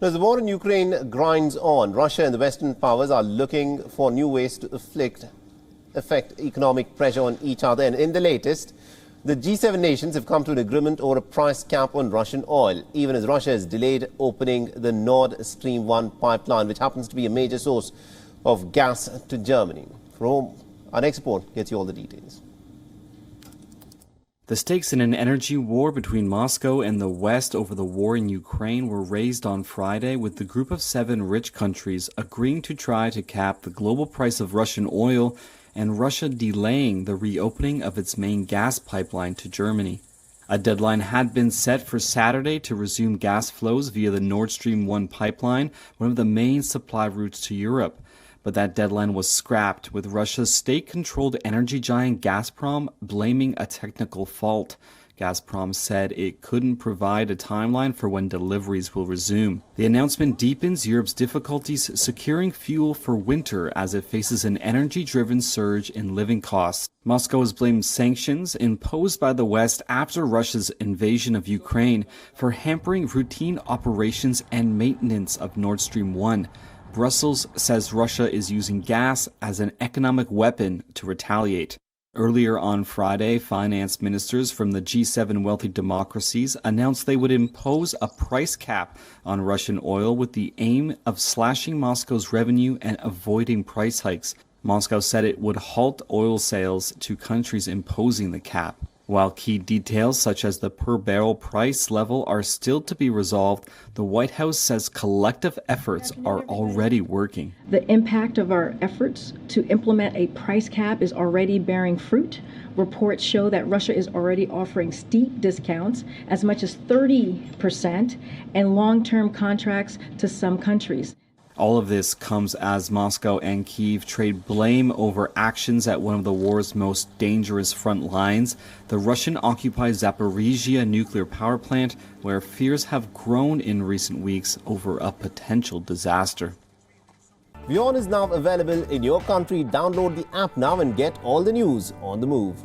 As the war in Ukraine grinds on, Russia and the Western powers are looking for new ways to affect economic pressure on each other. And in the latest, the G7 nations have come to an agreement over a price cap on Russian oil, even as Russia has delayed opening the Nord Stream 1 pipeline, which happens to be a major source of gas to Germany. From home, our next report gets you all the details. The stakes in an energy war between Moscow and the West over the war in Ukraine were raised on Friday, with the group of 7 rich countries agreeing to try to cap the global price of Russian oil and Russia delaying the reopening of its main gas pipeline to Germany. A deadline had been set for Saturday to resume gas flows via the Nord Stream 1 pipeline, one of the main supply routes to Europe. But that deadline was scrapped, with Russia's state-controlled energy giant Gazprom blaming a technical fault. Gazprom said it couldn't provide a timeline for when deliveries will resume. The announcement deepens Europe's difficulties securing fuel for winter as it faces an energy-driven surge in living costs. Moscow has blamed sanctions imposed by the West after Russia's invasion of Ukraine for hampering routine operations and maintenance of Nord Stream 1. Brussels says Russia is using gas as an economic weapon to retaliate. Earlier on Friday, finance ministers from the G7 wealthy democracies announced they would impose a price cap on Russian oil with the aim of slashing Moscow's revenue and avoiding price hikes. Moscow said it would halt oil sales to countries imposing the cap. While key details such as the per-barrel price level are still to be resolved, the White House says collective efforts are already working. The impact of our efforts to implement a price cap is already bearing fruit. Reports show that Russia is already offering steep discounts, as much as 30%, and long-term contracts to some countries. All of this comes as Moscow and Kyiv trade blame over actions at one of the war's most dangerous front lines, the Russian-occupied Zaporizhia nuclear power plant, where fears have grown in recent weeks over a potential disaster. WION is now available in your country. Download the app now and get all the news on the move.